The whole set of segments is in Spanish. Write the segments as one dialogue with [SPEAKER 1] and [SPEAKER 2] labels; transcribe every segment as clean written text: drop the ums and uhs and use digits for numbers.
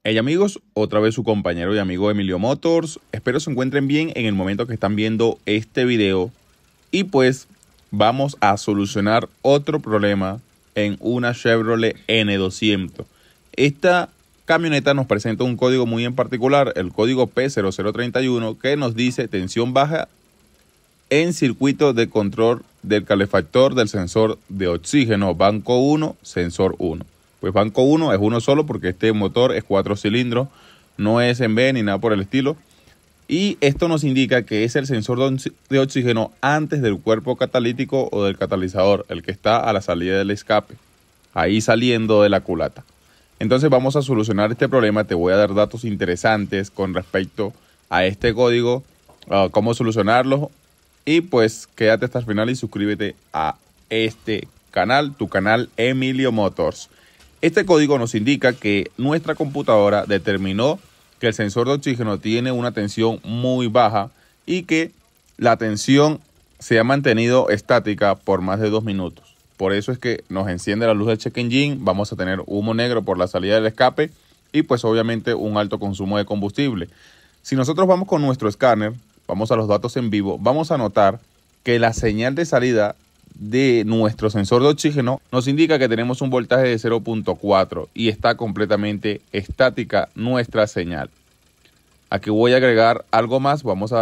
[SPEAKER 1] Hey amigos, otra vez su compañero y amigo Emilio Motors. Espero se encuentren bien en el momento que están viendo este video. Y pues vamos a solucionar otro problema en una Chevrolet N200. Esta camioneta nos presenta un código muy en particular, el código P0031, que nos dice tensión baja en circuito de control del calefactor del sensor de oxígeno, banco 1, sensor 1. Pues banco 1 es uno solo porque este motor es 4 cilindros, no es en B ni nada por el estilo. Y esto nos indica que es el sensor de oxígeno antes del cuerpo catalítico o del catalizador, el que está a la salida del escape, ahí saliendo de la culata. Entonces vamos a solucionar este problema. Te voy a dar datos interesantes con respecto a este código, cómo solucionarlo. Y pues quédate hasta el final y suscríbete a este canal, tu canal Emilio Motors. Este código nos indica que nuestra computadora determinó que el sensor de oxígeno tiene una tensión muy baja y que la tensión se ha mantenido estática por más de 2 minutos. Por eso es que nos enciende la luz del check engine, vamos a tener humo negro por la salida del escape y pues obviamente un alto consumo de combustible. Si nosotros vamos con nuestro escáner, vamos a los datos en vivo, vamos a notar que la señal de salida de nuestro sensor de oxígeno nos indica que tenemos un voltaje de 0.4 y está completamente estática nuestra señal. Aquí voy a agregar algo más, vamos a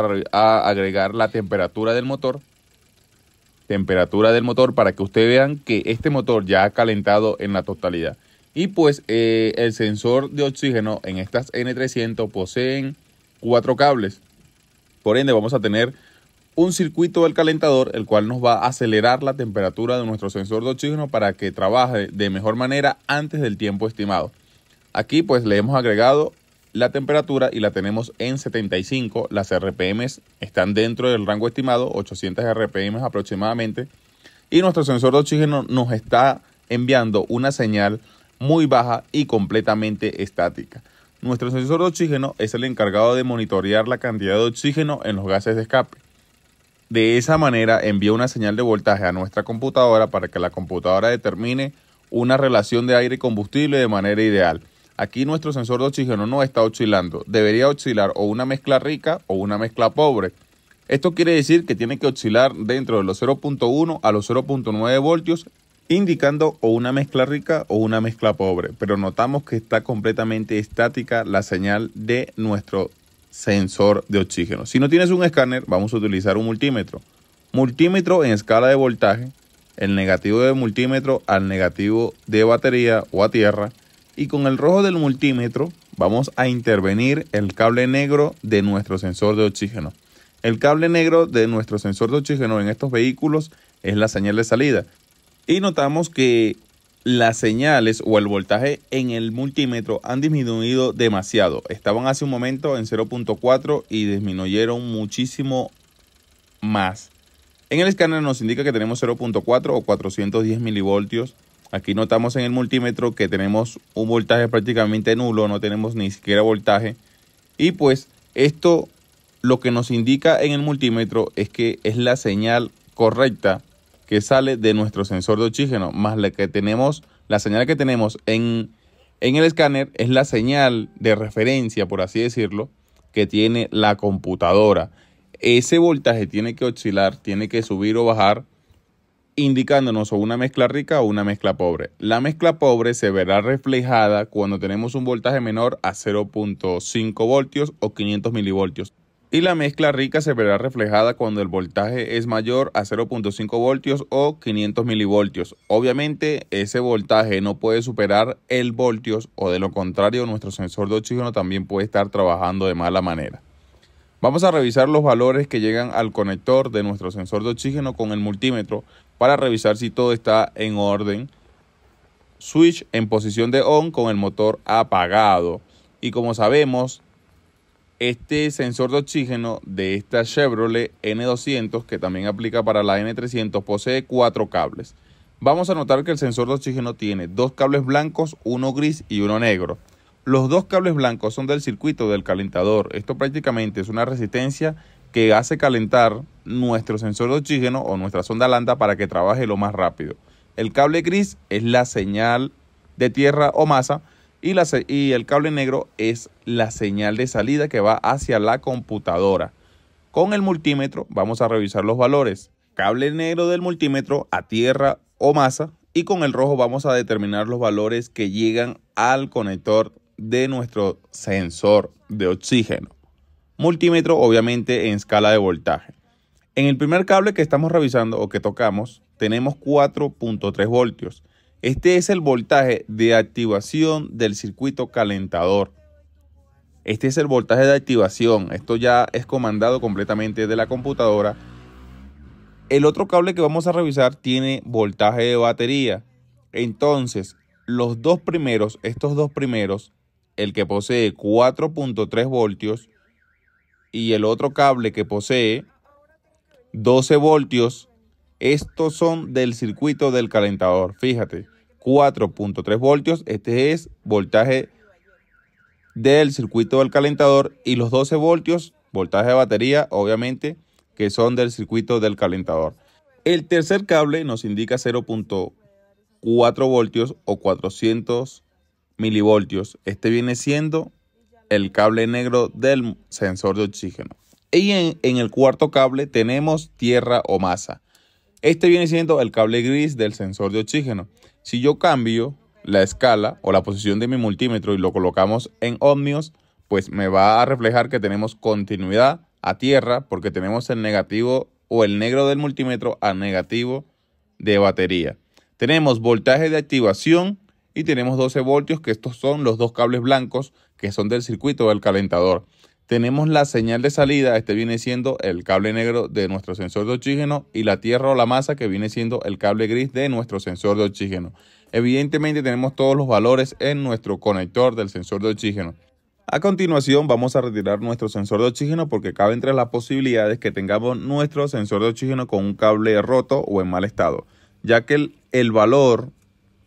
[SPEAKER 1] agregar la temperatura del motor. Temperatura del motor para que ustedes vean que este motor ya ha calentado en la totalidad. Y pues el sensor de oxígeno en estas N300 poseen 4 cables. Por ende vamos a tener un circuito del calentador, el cual nos va a acelerar la temperatura de nuestro sensor de oxígeno para que trabaje de mejor manera antes del tiempo estimado. Aquí pues le hemos agregado la temperatura y la tenemos en 75. Las RPMs están dentro del rango estimado, 800 RPMs aproximadamente. Y nuestro sensor de oxígeno nos está enviando una señal muy baja y completamente estática. Nuestro sensor de oxígeno es el encargado de monitorear la cantidad de oxígeno en los gases de escape. De esa manera envía una señal de voltaje a nuestra computadora para que la computadora determine una relación de aire y combustible de manera ideal. Aquí nuestro sensor de oxígeno no está oscilando, debería oscilar o una mezcla rica o una mezcla pobre. Esto quiere decir que tiene que oscilar dentro de los 0.1 a los 0.9 voltios, indicando o una mezcla rica o una mezcla pobre. Pero notamos que está completamente estática la señal de nuestro sensor de oxígeno. Si no tienes un escáner, vamos a utilizar un multímetro. Multímetro en escala de voltaje, el negativo de multímetro al negativo de batería o a tierra. Y con el rojo del multímetro vamos a intervenir el cable negro de nuestro sensor de oxígeno. El cable negro de nuestro sensor de oxígeno en estos vehículos es la señal de salida. Y notamos que las señales o el voltaje en el multímetro han disminuido demasiado. Estaban hace un momento en 0.4 y disminuyeron muchísimo más. En el escáner nos indica que tenemos 0.4 o 410 milivoltios. Aquí notamos en el multímetro que tenemos un voltaje prácticamente nulo, no tenemos ni siquiera voltaje. Y pues esto lo que nos indica en el multímetro es que es la señal correcta que sale de nuestro sensor de oxígeno, más la señal que tenemos en el escáner es la señal de referencia, por así decirlo, que tiene la computadora. Ese voltaje tiene que oscilar, tiene que subir o bajar, indicándonos o una mezcla rica o una mezcla pobre. La mezcla pobre se verá reflejada cuando tenemos un voltaje menor a 0.5 voltios o 500 milivoltios. Y la mezcla rica se verá reflejada cuando el voltaje es mayor a 0.5 voltios o 500 milivoltios. Obviamente ese voltaje no puede superar el voltios o de lo contrario nuestro sensor de oxígeno también puede estar trabajando de mala manera. Vamos a revisar los valores que llegan al conector de nuestro sensor de oxígeno con el multímetro para revisar si todo está en orden. Switch en posición de on con el motor apagado. Y como sabemos, este sensor de oxígeno de esta Chevrolet N200, que también aplica para la N300, posee 4 cables. Vamos a notar que el sensor de oxígeno tiene 2 cables blancos, uno gris y uno negro. Los 2 cables blancos son del circuito del calentador. Esto prácticamente es una resistencia que hace calentar nuestro sensor de oxígeno o nuestra sonda lambda para que trabaje lo más rápido. El cable gris es la señal de tierra o masa y el cable negro es la señal de salida que va hacia la computadora. Con el multímetro vamos a revisar los valores. Cable negro del multímetro a tierra o masa, y con el rojo vamos a determinar los valores que llegan al conector de nuestro sensor de oxígeno. Multímetro obviamente en escala de voltaje. En el primer cable que estamos revisando o que tocamos tenemos 4.3 voltios. Este es el voltaje de activación del circuito calentador. Este es el voltaje de activación. Esto ya es comandado completamente de la computadora. El otro cable que vamos a revisar tiene voltaje de batería. Entonces, estos dos primeros, el que posee 4.3 voltios y el otro cable que posee 12 voltios, estos son del circuito del calentador. Fíjate, 4.3 voltios, este es voltaje del circuito del calentador, y los 12 voltios, voltaje de batería, obviamente, que son del circuito del calentador. El tercer cable nos indica 0.4 voltios o 400 milivoltios. Este viene siendo el cable negro del sensor de oxígeno. Y en el cuarto cable tenemos tierra o masa. Este viene siendo el cable gris del sensor de oxígeno. Si yo cambio la escala o la posición de mi multímetro y lo colocamos en ohmios, pues me va a reflejar que tenemos continuidad a tierra, porque tenemos el negativo o el negro del multímetro a negativo de batería. Tenemos voltaje de activación y tenemos 12 voltios, que estos son los dos cables blancos que son del circuito del calentador. Tenemos la señal de salida, este viene siendo el cable negro de nuestro sensor de oxígeno, y la tierra o la masa, que viene siendo el cable gris de nuestro sensor de oxígeno. Evidentemente tenemos todos los valores en nuestro conector del sensor de oxígeno. A continuación vamos a retirar nuestro sensor de oxígeno, porque cabe entre las posibilidades que tengamos nuestro sensor de oxígeno con un cable roto o en mal estado, ya que el valor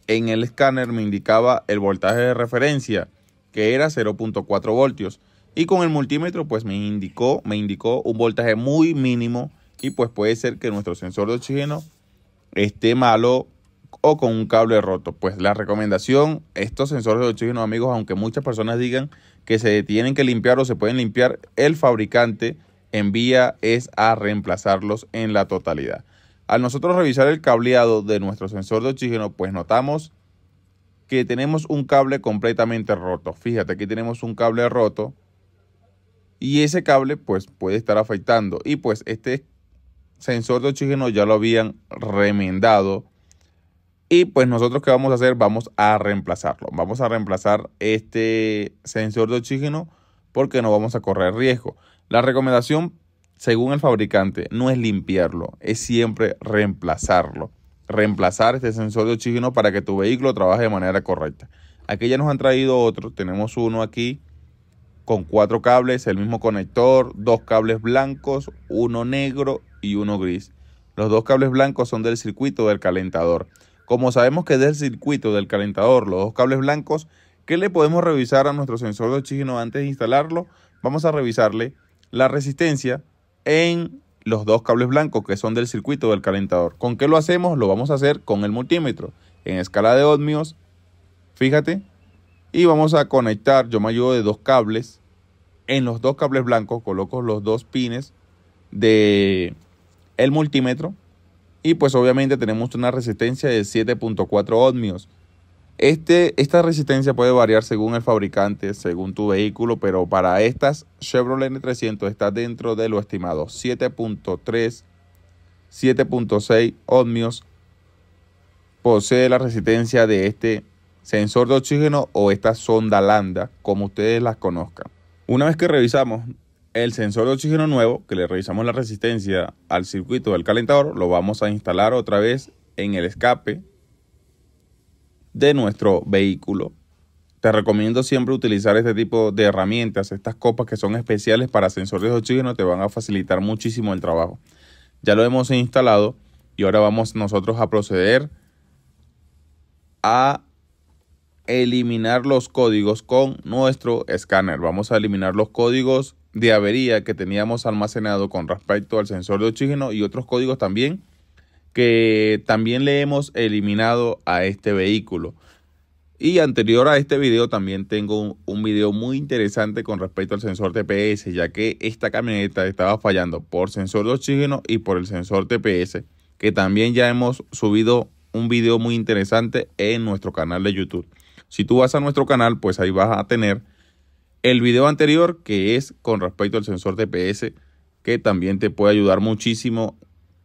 [SPEAKER 1] en el escáner me indicaba el voltaje de referencia, que era 0.4 voltios, y con el multímetro pues me indicó un voltaje muy mínimo, y pues puede ser que nuestro sensor de oxígeno esté malo o con un cable roto. Pues la recomendación, estos sensores de oxígeno, amigos, aunque muchas personas digan que se tienen que limpiar o se pueden limpiar, el fabricante envía es a reemplazarlos en la totalidad. Al nosotros revisar el cableado de nuestro sensor de oxígeno, pues notamos que tenemos un cable completamente roto. Fíjate, aquí tenemos un cable roto, y ese cable pues puede estar afectando, y pues este sensor de oxígeno ya lo habían remendado. Y pues nosotros, ¿qué vamos a hacer? Vamos a reemplazarlo. Vamos a reemplazar este sensor de oxígeno, porque no vamos a correr riesgo. La recomendación, según el fabricante, no es limpiarlo, es siempre reemplazarlo. Reemplazar este sensor de oxígeno para que tu vehículo trabaje de manera correcta. Aquí ya nos han traído otro. Tenemos uno aquí con 4 cables, el mismo conector, 2 cables blancos, uno negro y uno gris. Los 2 cables blancos son del circuito del calentador. Como sabemos que es del circuito del calentador los 2 cables blancos, ¿qué le podemos revisar a nuestro sensor de oxígeno antes de instalarlo? Vamos a revisarle la resistencia en los 2 cables blancos que son del circuito del calentador. ¿Con qué lo hacemos? Lo vamos a hacer con el multímetro en escala de ohmios, fíjate, y vamos a conectar, yo me ayudo de 2 cables. En los 2 cables blancos coloco los 2 pines de el multímetro, y pues obviamente tenemos una resistencia de 7.4 ohmios. Esta resistencia puede variar según el fabricante, según tu vehículo, pero para estas Chevrolet N300 está dentro de lo estimado. 7.3, 7.6 ohmios posee la resistencia de este sensor de oxígeno o esta sonda lambda, como ustedes las conozcan. Una vez que revisamos el sensor de oxígeno nuevo, que le revisamos la resistencia al circuito del calentador, lo vamos a instalar otra vez en el escape de nuestro vehículo. Te recomiendo siempre utilizar este tipo de herramientas. Estas copas que son especiales para sensores de oxígeno te van a facilitar muchísimo el trabajo. Ya lo hemos instalado y ahora vamos nosotros a proceder a eliminar los códigos con nuestro escáner. Vamos a eliminar los códigos de avería que teníamos almacenado con respecto al sensor de oxígeno, y otros códigos también que también le hemos eliminado a este vehículo. Y anterior a este video también tengo un video muy interesante con respecto al sensor TPS, ya que esta camioneta estaba fallando por sensor de oxígeno y por el sensor TPS, que también ya hemos subido un video muy interesante en nuestro canal de YouTube. Si tú vas a nuestro canal, pues ahí vas a tener el video anterior, que es con respecto al sensor TPS, que también te puede ayudar muchísimo,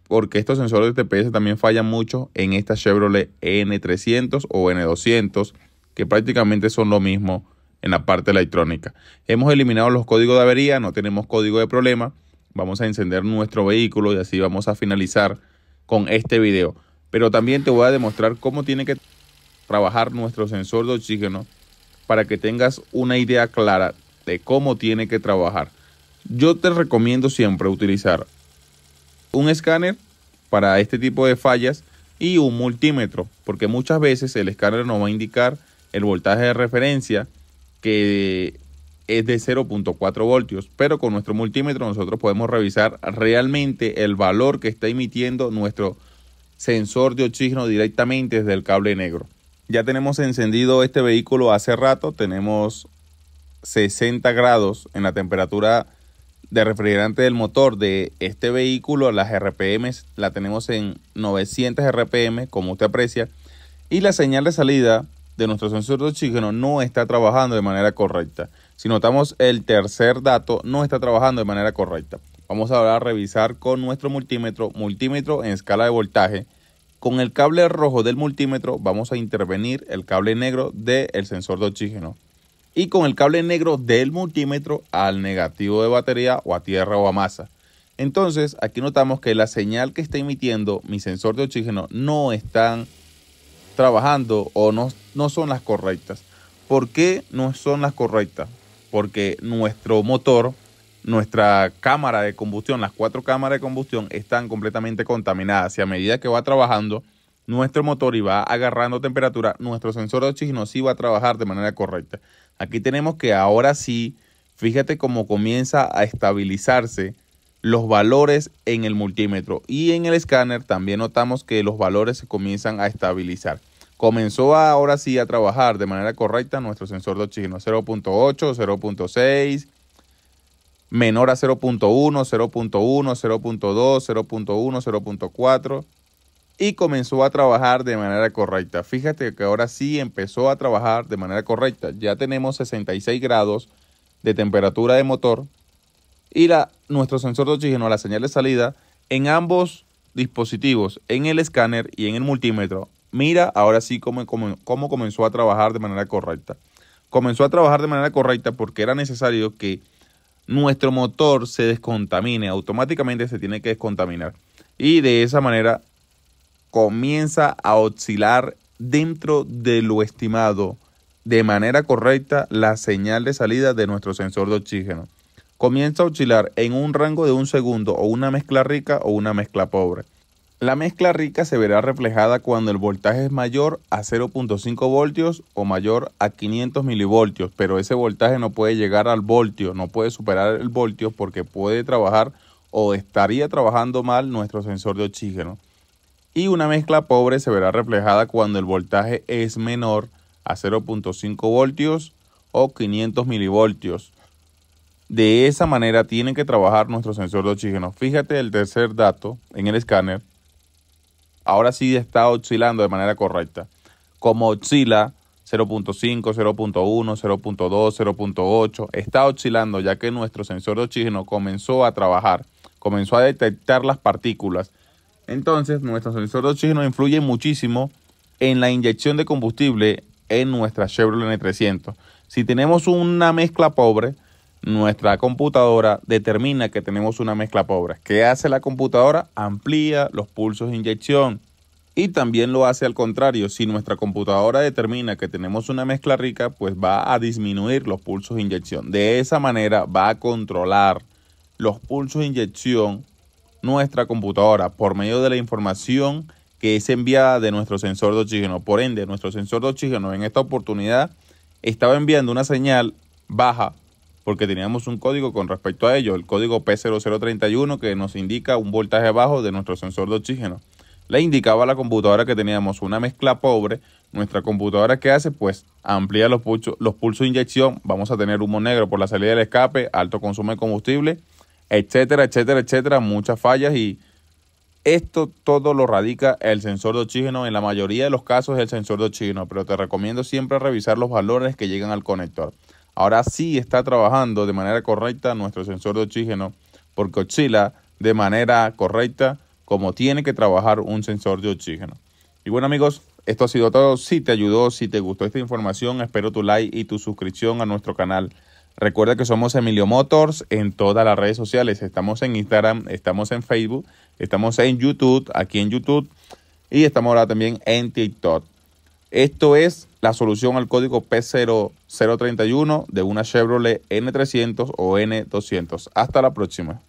[SPEAKER 1] porque estos sensores de TPS también fallan mucho en esta Chevrolet N300 o N200, que prácticamente son lo mismo en la parte electrónica. Hemos eliminado los códigos de avería, no tenemos código de problema. Vamos a encender nuestro vehículo y así vamos a finalizar con este video. Pero también te voy a demostrar cómo tiene que trabajar nuestro sensor de oxígeno para que tengas una idea clara de cómo tiene que trabajar. Yo te recomiendo siempre utilizar un escáner para este tipo de fallas y un multímetro, porque muchas veces el escáner nos va a indicar el voltaje de referencia, que es de 0.4 voltios, pero con nuestro multímetro nosotros podemos revisar realmente el valor que está emitiendo nuestro sensor de oxígeno directamente desde el cable negro. Ya tenemos encendido este vehículo hace rato, tenemos 60 grados en la temperatura de refrigerante del motor de este vehículo. Las RPM la tenemos en 900 RPM, como usted aprecia, y la señal de salida de nuestro sensor de oxígeno no está trabajando de manera correcta. Si notamos, el tercer dato no está trabajando de manera correcta. Vamos ahora a revisar con nuestro multímetro en escala de voltaje. Con el cable rojo del multímetro vamos a intervenir el cable negro del sensor de oxígeno, y con el cable negro del multímetro al negativo de batería o a tierra o a masa. Entonces aquí notamos que la señal que está emitiendo mi sensor de oxígeno no están trabajando o no son las correctas. ¿Por qué no son las correctas? Porque nuestro motor, nuestra cámara de combustión, las 4 cámaras de combustión están completamente contaminadas, y a medida que va trabajando nuestro motor y va agarrando temperatura, nuestro sensor de oxígeno sí va a trabajar de manera correcta. Aquí tenemos que ahora sí, fíjate cómo comienza a estabilizarse los valores en el multímetro, y en el escáner también notamos que los valores se comienzan a estabilizar. Comenzó ahora sí a trabajar de manera correcta nuestro sensor de oxígeno, 0.8, 0.6, menor a 0.1, 0.1, 0.2, 0.1, 0.4. Y comenzó a trabajar de manera correcta. Fíjate que ahora sí empezó a trabajar de manera correcta. Ya tenemos 66 grados de temperatura de motor, y nuestro sensor de oxígeno, la señal de salida, en ambos dispositivos, en el escáner y en el multímetro, mira ahora sí cómo comenzó a trabajar de manera correcta. Comenzó a trabajar de manera correcta porque era necesario que nuestro motor se descontamine. Automáticamente se tiene que descontaminar, y de esa manera comienza a oscilar dentro de lo estimado de manera correcta la señal de salida de nuestro sensor de oxígeno. Comienza a oscilar en un rango de 1 segundo, o una mezcla rica o una mezcla pobre. La mezcla rica se verá reflejada cuando el voltaje es mayor a 0.5 voltios o mayor a 500 milivoltios, pero ese voltaje no puede llegar al voltio, no puede superar el voltio, porque puede trabajar o estaría trabajando mal nuestro sensor de oxígeno. Y una mezcla pobre se verá reflejada cuando el voltaje es menor a 0.5 voltios o 500 milivoltios. De esa manera tiene que trabajar nuestro sensor de oxígeno. Fíjate el tercer dato en el escáner. Ahora sí está oscilando de manera correcta. Como oscila 0.5, 0.1, 0.2, 0.8, está oscilando ya que nuestro sensor de oxígeno comenzó a trabajar, comenzó a detectar las partículas. Entonces, nuestro sensor de oxígeno influye muchísimo en la inyección de combustible en nuestra Chevrolet N300. Si tenemos una mezcla pobre, nuestra computadora determina que tenemos una mezcla pobre. ¿Qué hace la computadora? Amplía los pulsos de inyección. Y también lo hace al contrario. Si nuestra computadora determina que tenemos una mezcla rica, pues va a disminuir los pulsos de inyección. De esa manera va a controlar los pulsos de inyección nuestra computadora por medio de la información que es enviada de nuestro sensor de oxígeno. Por ende, nuestro sensor de oxígeno en esta oportunidad estaba enviando una señal baja porque teníamos un código con respecto a ello, el código P0031, que nos indica un voltaje bajo de nuestro sensor de oxígeno. Le indicaba a la computadora que teníamos una mezcla pobre, nuestra computadora, ¿qué hace? Pues amplía los pulsos de inyección, vamos a tener humo negro por la salida del escape, alto consumo de combustible, etcétera, etcétera, etcétera, muchas fallas, y esto todo lo radica el sensor de oxígeno. En la mayoría de los casos es el sensor de oxígeno, pero te recomiendo siempre revisar los valores que llegan al conector. Ahora sí está trabajando de manera correcta nuestro sensor de oxígeno, porque oscila de manera correcta como tiene que trabajar un sensor de oxígeno. Y bueno, amigos, esto ha sido todo. Si te ayudó, si te gustó esta información, espero tu like y tu suscripción a nuestro canal. Recuerda que somos Emilio Motors en todas las redes sociales. Estamos en Instagram, estamos en Facebook, estamos en YouTube, aquí en YouTube, y estamos ahora también en TikTok. Esto es la solución al código P0031 de una Chevrolet N300 o N200. Hasta la próxima.